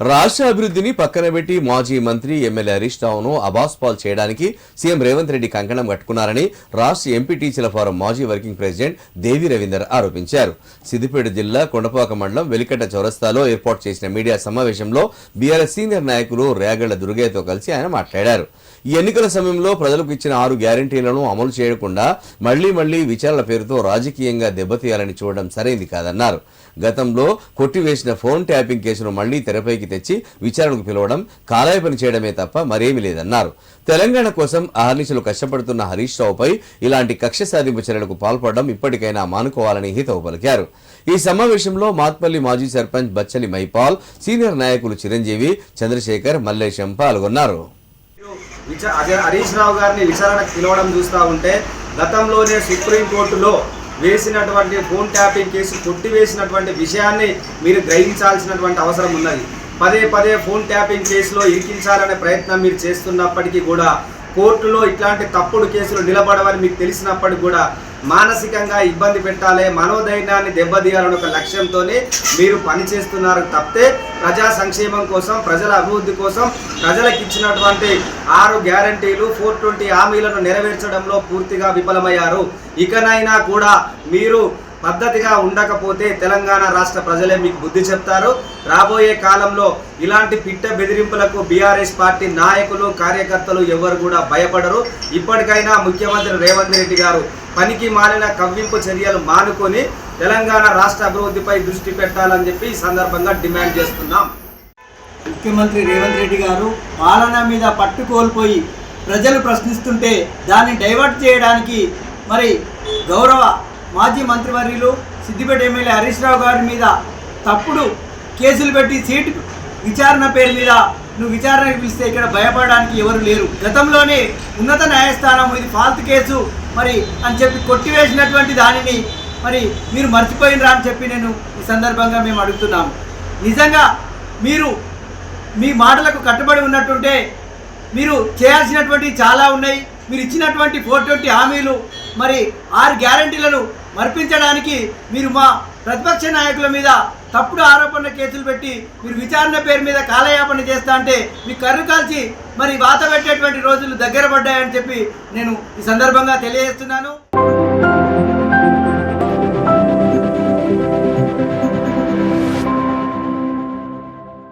రాష్ట్ర అభివృద్ధిని పక్కన పెట్టి మాజీ మంత్రి ఎమ్మెల్యే హరీష్ రావును అబాస్పాల్ చేయడానికి సీఎం రేవంత్ రెడ్డి కంకణం కట్టుకున్నారని రాష్ట్ర ఎంపీ టీచర్ల ఫోరం మాజీ వర్కింగ్ ప్రెసిడెంట్ దేవి రవీందర్ ఆరోపించారు. సిద్దిపేట జిల్లా కొండపాక మండలం వెలికట్ట చౌరస్తాలో ఏర్పాటు చేసిన మీడియా సమావేశంలో బీఆర్ఎస్ సీనియర్ నాయకులు రేగళ్ల దుర్గయ్యతో కలిసి ఆయన మాట్లాడారు. ఈ ఎన్నికల సమయంలో ప్రజలకు ఇచ్చిన 6 గ్యారంటీలను అమలు చేయకుండా మళ్లీ విచారణ పేరుతో రాజకీయంగా దెబ్బతీయాలని చూడడం సరైంది కాదన్నారు. గతంలో కొట్టివేసిన ఫోన్ ట్యాపింగ్ కేసును మళ్లీ తెరపైకి తెచ్చి విచారణకు పిలవడం కాలయాపన చేయడమే తప్ప మరేమీ లేదన్నారు. తెలంగాణ కోసం అహర్నిశలు కష్టపడుతున్న హరీష్ రావుపై ఇలాంటి కక్ష సాధింపు చర్యలకు పాల్పడడం ఇప్పటికైనా మానుకోవాలని హితవు పలికారు. ఈ సమావేశంలో మాత్పల్లి మాజీ సర్పంచ్ బచ్చలి మైపాల్, సీనియర్ నాయకులు చిరంజీవి, చంద్రశేఖర్, మల్లేశం పాల్గొన్నారు. హరీష్ రావు గారిని విచారణకు పిలవడం చూస్తూ ఉంటే గతంలోనే సుప్రీంకోర్టులో వేసినటువంటి ఫోన్ ట్యాపింగ్ కేసు కొట్టివేసినటువంటి విషయాన్ని మీరు గ్రహించాల్సినటువంటి అవసరం ఉన్నది. పదే ఫోన్ ట్యాపింగ్ కేసులో ఇరికించాలనే ప్రయత్నం మీరు చేస్తున్నప్పటికీ కూడా కోర్టులో ఇట్లాంటి తప్పుడు కేసులు నిలబడవని మీకు తెలిసినప్పటికీ కూడా మానసికంగా ఇబ్బంది పెట్టాలి, మనోధైర్యాన్ని దెబ్బతీయాలని ఒక లక్ష్యంతోనే మీరు పనిచేస్తున్నారు తప్పితే ప్రజా సంక్షేమం కోసం, ప్రజల అభివృద్ధి కోసం, ప్రజలకు ఇచ్చినటువంటి 6 గ్యారంటీలు 420 హామీలను నెరవేర్చడంలో పూర్తిగా విఫలమయ్యారు. ఇకనైనా కూడా మీరు పద్ధతిగా ఉండకపోతే తెలంగాణ రాష్ట్ర ప్రజలే మీకు బుద్ధి చెప్తారు. రాబోయే కాలంలో ఇలాంటి పిట్ట బెదిరింపులకు బీఆర్ఎస్ పార్టీ నాయకులు, కార్యకర్తలు ఎవరు కూడా భయపడరు. ఇప్పటికైనా ముఖ్యమంత్రి రేవంత్ రెడ్డి గారు పనికి మాలిన కవ్వింపు చర్యలు మానుకొని తెలంగాణ రాష్ట్ర అభివృద్ధిపై దృష్టి పెట్టాలని చెప్పి ఈ సందర్భంగా డిమాండ్ చేస్తున్నాం. ముఖ్యమంత్రి రేవంత్ రెడ్డి గారు పాలన మీద పట్టు కోల్పోయి ప్రజలు ప్రశ్నిస్తుంటే దాన్ని డైవర్ట్ చేయడానికి మరి గౌరవ మాజీ మంత్రివర్యులు సిద్దిపేట ఎమ్మెల్యే హరీష్ రావు గారి మీద తప్పుడు కేసులు పెట్టి సీటు విచారణ పేరు మీద నువ్వు విచారణకు పిలిస్తే ఇక్కడ భయపడడానికి ఎవరు లేరు. గతంలోనే ఉన్నత న్యాయస్థానం ఇది ఫాల్తు కేసు మరి అని చెప్పి కొట్టివేసినటువంటి దానిని మరి మీరు మర్చిపోయినరా అని చెప్పి నేను ఈ సందర్భంగా మేము అడుగుతున్నాము. నిజంగా మీరు మీ మాటలకు కట్టుబడి ఉన్నట్టుంటే మీరు చేయాల్సినటువంటి చాలా ఉన్నాయి. మీరు ఇచ్చినటువంటి 420 హామీలు మరి 6 గ్యారంటీలను మర్పించడానికి మీరు మా ప్రతిపక్ష నాయకుల మీద తప్పుడు ఆరోపణల కేసులు పెట్టి మీరు విచారణ పేరు మీద కాలయాపన చేస్తా అంటే మీ కర్రు కాల్చి మరి వాత పెట్టేటువంటి రోజులు దగ్గర పడ్డాయని చెప్పి నేను ఈ సందర్భంగా తెలియజేస్తున్నాను.